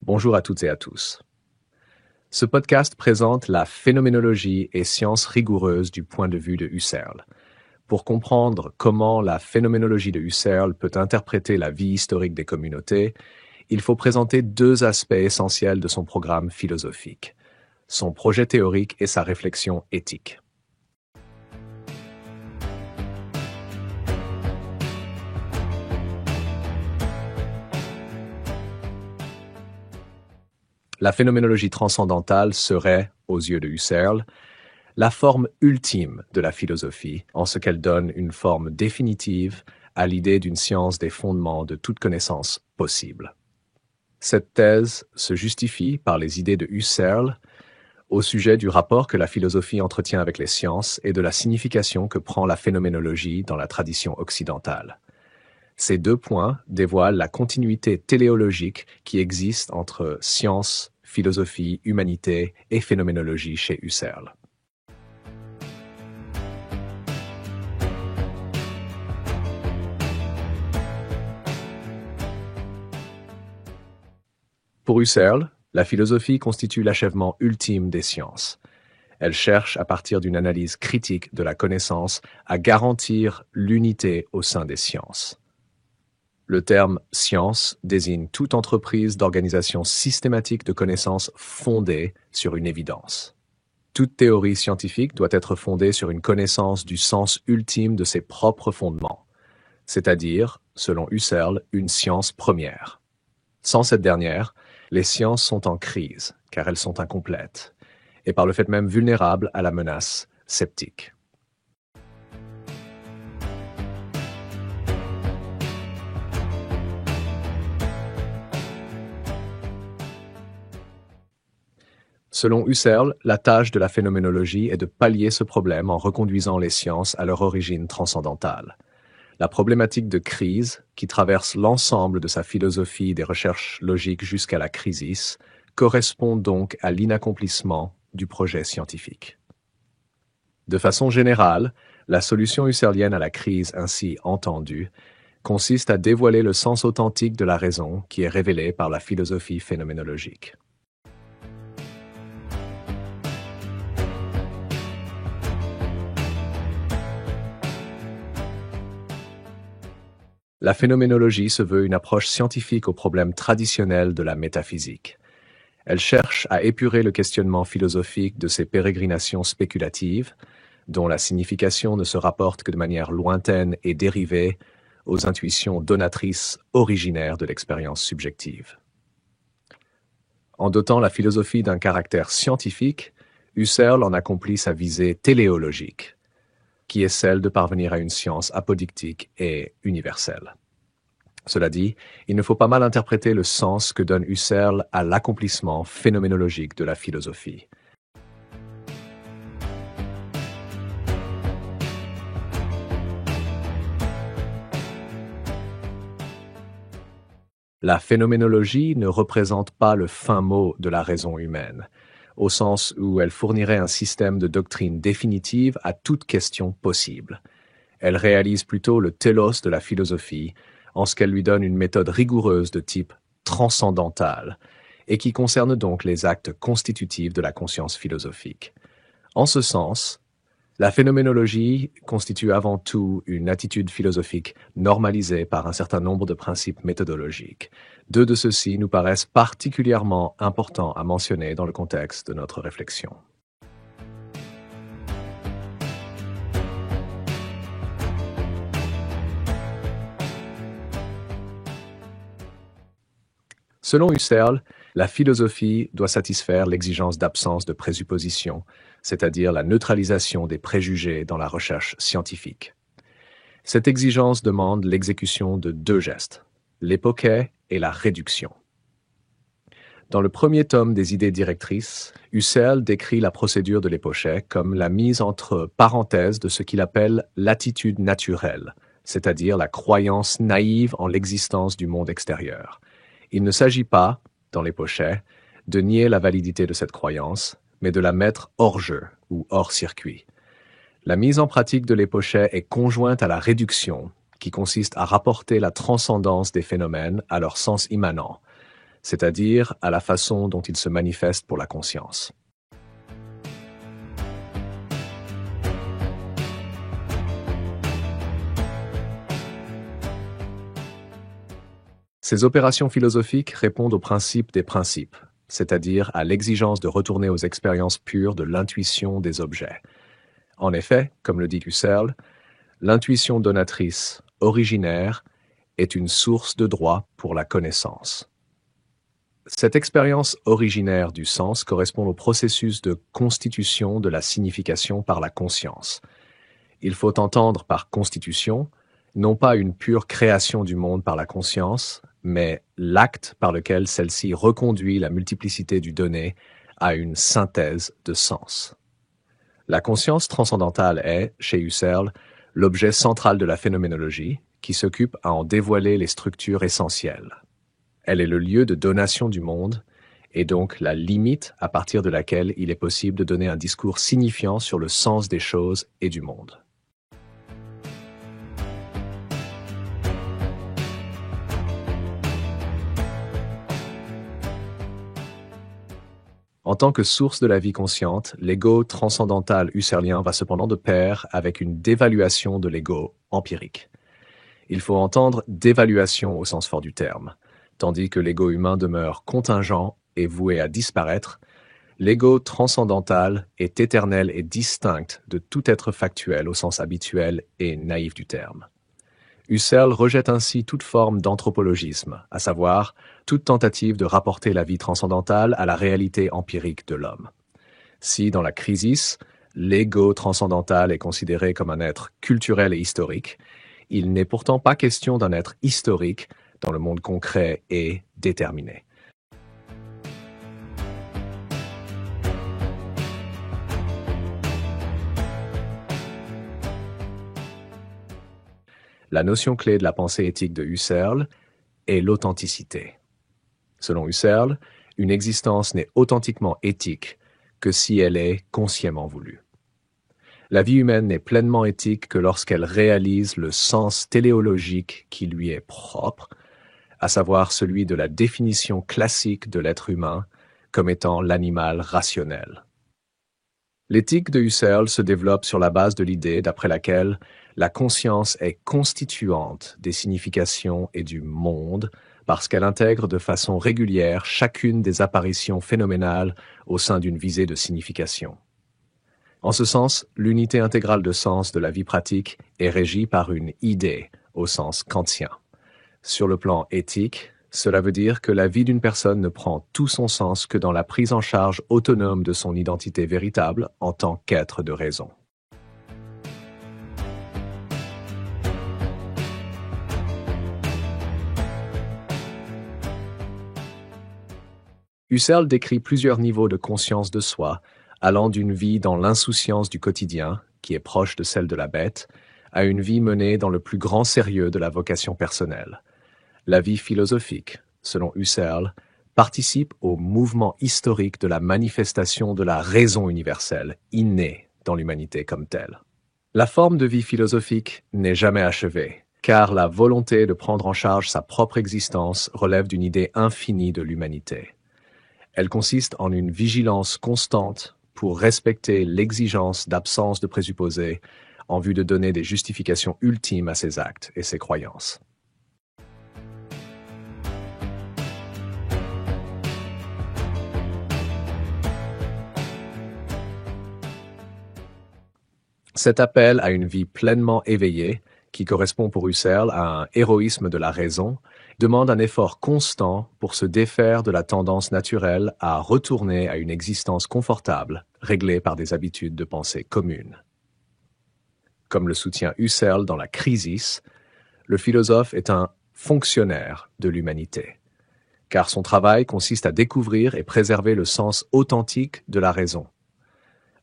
Bonjour à toutes et à tous. Ce podcast présente la phénoménologie et sciences rigoureuses du point de vue de Husserl. Pour comprendre comment la phénoménologie de Husserl peut interpréter la vie historique des communautés, il faut présenter deux aspects essentiels de son programme philosophique, son projet théorique et sa réflexion éthique. La phénoménologie transcendantale serait, aux yeux de Husserl, la forme ultime de la philosophie, en ce qu'elle donne une forme définitive à l'idée d'une science des fondements de toute connaissance possible. Cette thèse se justifie par les idées de Husserl au sujet du rapport que la philosophie entretient avec les sciences et de la signification que prend la phénoménologie dans la tradition occidentale. Ces deux points dévoilent la continuité téléologique qui existe entre science, philosophie, humanité et phénoménologie chez Husserl. Pour Husserl, la philosophie constitue l'achèvement ultime des sciences. Elle cherche, à partir d'une analyse critique de la connaissance, à garantir l'unité au sein des sciences. Le terme « science » désigne toute entreprise d'organisation systématique de connaissances fondée sur une évidence. Toute théorie scientifique doit être fondée sur une connaissance du sens ultime de ses propres fondements, c'est-à-dire, selon Husserl, une science première. Sans cette dernière, les sciences sont en crise, car elles sont incomplètes, et par le fait même vulnérables à la menace sceptique. Selon Husserl, la tâche de la phénoménologie est de pallier ce problème en reconduisant les sciences à leur origine transcendantale. La problématique de crise, qui traverse l'ensemble de sa philosophie des recherches logiques jusqu'à la crisis, correspond donc à l'inaccomplissement du projet scientifique. De façon générale, la solution husserlienne à la crise ainsi entendue consiste à dévoiler le sens authentique de la raison qui est révélé par la philosophie phénoménologique. La phénoménologie se veut une approche scientifique aux problèmes traditionnels de la métaphysique. Elle cherche à épurer le questionnement philosophique de ces pérégrinations spéculatives, dont la signification ne se rapporte que de manière lointaine et dérivée aux intuitions donatrices originaires de l'expérience subjective. En dotant la philosophie d'un caractère scientifique, Husserl en accomplit sa visée téléologique, qui est celle de parvenir à une science apodictique et universelle. Cela dit, il ne faut pas mal interpréter le sens que donne Husserl à l'accomplissement phénoménologique de la philosophie. La phénoménologie ne représente pas le fin mot de la raison humaine, au sens où elle fournirait un système de doctrine définitive à toute question possible. Elle réalise plutôt le télos de la philosophie, en ce qu'elle lui donne une méthode rigoureuse de type transcendantal, et qui concerne donc les actes constitutifs de la conscience philosophique. En ce sens, la phénoménologie constitue avant tout une attitude philosophique normalisée par un certain nombre de principes méthodologiques. Deux de ceux-ci nous paraissent particulièrement importants à mentionner dans le contexte de notre réflexion. Selon Husserl, la philosophie doit satisfaire l'exigence d'absence de présuppositions, c'est-à-dire la neutralisation des préjugés dans la recherche scientifique. Cette exigence demande l'exécution de deux gestes, l'époché et la réduction. Dans le premier tome des idées directrices, Husserl décrit la procédure de l'époché comme la mise entre parenthèses de ce qu'il appelle l'attitude naturelle, c'est-à-dire la croyance naïve en l'existence du monde extérieur. Il ne s'agit pas, dans l'époché, de nier la validité de cette croyance, mais de la mettre hors jeu ou hors circuit. La mise en pratique de l'époché est conjointe à la réduction, qui consiste à rapporter la transcendance des phénomènes à leur sens immanent, c'est-à-dire à la façon dont il se manifeste pour la conscience. Ces opérations philosophiques répondent au principe des principes, c'est-à-dire à l'exigence de retourner aux expériences pures de l'intuition des objets. En effet, comme le dit Husserl, l'intuition donatrice, originaire, est une source de droit pour la connaissance. Cette expérience originaire du sens correspond au processus de constitution de la signification par la conscience. Il faut entendre par constitution, non pas une pure création du monde par la conscience, mais l'acte par lequel celle-ci reconduit la multiplicité du donné à une synthèse de sens. La conscience transcendantale est, chez Husserl, l'objet central de la phénoménologie, qui s'occupe à en dévoiler les structures essentielles. Elle est le lieu de donation du monde, et donc la limite à partir de laquelle il est possible de donner un discours signifiant sur le sens des choses et du monde. En tant que source de la vie consciente, l'ego transcendantal husserlien va cependant de pair avec une dévaluation de l'ego empirique. Il faut entendre dévaluation au sens fort du terme. Tandis que l'ego humain demeure contingent et voué à disparaître, l'ego transcendantal est éternel et distinct de tout être factuel au sens habituel et naïf du terme. Husserl rejette ainsi toute forme d'anthropologisme, à savoir toute tentative de rapporter la vie transcendantale à la réalité empirique de l'homme. Si, dans la Crisis, l'ego transcendantal est considéré comme un être culturel et historique, il n'est pourtant pas question d'un être historique dans le monde concret et déterminé. La notion clé de la pensée éthique de Husserl est l'authenticité. Selon Husserl, une existence n'est authentiquement éthique que si elle est consciemment voulue. La vie humaine n'est pleinement éthique que lorsqu'elle réalise le sens téléologique qui lui est propre, à savoir celui de la définition classique de l'être humain comme étant l'animal rationnel. L'éthique de Husserl se développe sur la base de l'idée d'après laquelle la conscience est constituante des significations et du monde parce qu'elle intègre de façon régulière chacune des apparitions phénoménales au sein d'une visée de signification. En ce sens, l'unité intégrale de sens de la vie pratique est régie par une idée au sens kantien. Sur le plan éthique, cela veut dire que la vie d'une personne ne prend tout son sens que dans la prise en charge autonome de son identité véritable en tant qu'être de raison. Husserl décrit plusieurs niveaux de conscience de soi, allant d'une vie dans l'insouciance du quotidien, qui est proche de celle de la bête, à une vie menée dans le plus grand sérieux de la vocation personnelle. La vie philosophique, selon Husserl, participe au mouvement historique de la manifestation de la raison universelle, innée dans l'humanité comme telle. La forme de vie philosophique n'est jamais achevée, car la volonté de prendre en charge sa propre existence relève d'une idée infinie de l'humanité. Elle consiste en une vigilance constante pour respecter l'exigence d'absence de présupposés en vue de donner des justifications ultimes à ses actes et ses croyances. Cet appel à une vie pleinement éveillée, qui correspond pour Husserl à un héroïsme de la raison, demande un effort constant pour se défaire de la tendance naturelle à retourner à une existence confortable, réglée par des habitudes de pensée communes. Comme le soutient Husserl dans la Crisis, le philosophe est un fonctionnaire de l'humanité, car son travail consiste à découvrir et préserver le sens authentique de la raison.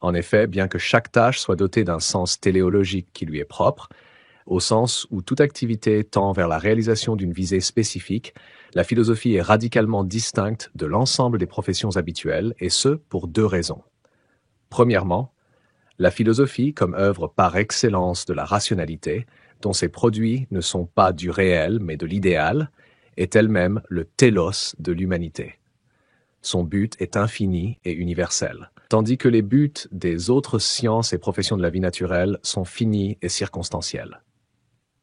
En effet, bien que chaque tâche soit dotée d'un sens téléologique qui lui est propre, au sens où toute activité tend vers la réalisation d'une visée spécifique, la philosophie est radicalement distincte de l'ensemble des professions habituelles, et ce, pour deux raisons. Premièrement, la philosophie, comme œuvre par excellence de la rationalité, dont ses produits ne sont pas du réel mais de l'idéal, est elle-même le télos de l'humanité. Son but est infini et universel, tandis que les buts des autres sciences et professions de la vie naturelle sont finis et circonstanciels.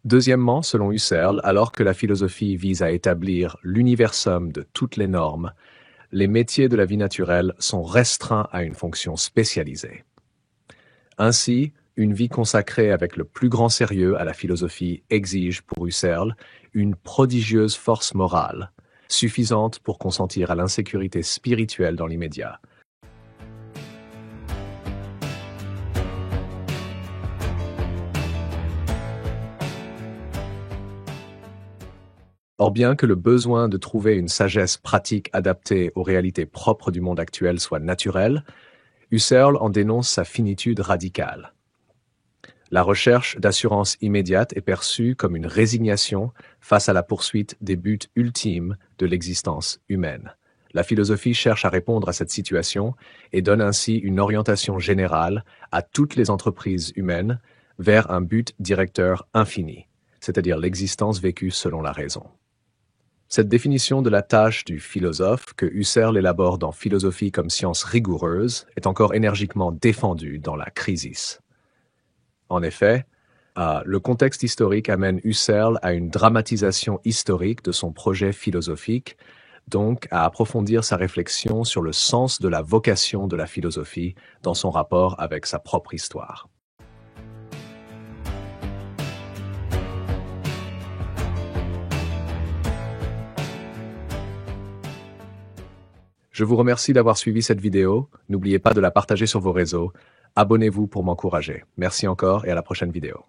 Deuxièmement, selon Husserl, alors que la philosophie vise à établir l'universum de toutes les normes, les métiers de la vie naturelle sont restreints à une fonction spécialisée. Ainsi, une vie consacrée avec le plus grand sérieux à la philosophie exige, pour Husserl, une prodigieuse force morale, suffisante pour consentir à l'insécurité spirituelle dans l'immédiat. Or bien que le besoin de trouver une sagesse pratique adaptée aux réalités propres du monde actuel soit naturel, Husserl en dénonce sa finitude radicale. La recherche d'assurance immédiate est perçue comme une résignation face à la poursuite des buts ultimes de l'existence humaine. La philosophie cherche à répondre à cette situation et donne ainsi une orientation générale à toutes les entreprises humaines vers un but directeur infini, c'est-à-dire l'existence vécue selon la raison. Cette définition de la tâche du philosophe, que Husserl élabore dans Philosophie comme science rigoureuse, est encore énergiquement défendue dans la Crisis. En effet, le contexte historique amène Husserl à une dramatisation historique de son projet philosophique, donc à approfondir sa réflexion sur le sens de la vocation de la philosophie dans son rapport avec sa propre histoire. Je vous remercie d'avoir suivi cette vidéo. N'oubliez pas de la partager sur vos réseaux. Abonnez-vous pour m'encourager. Merci encore et à la prochaine vidéo.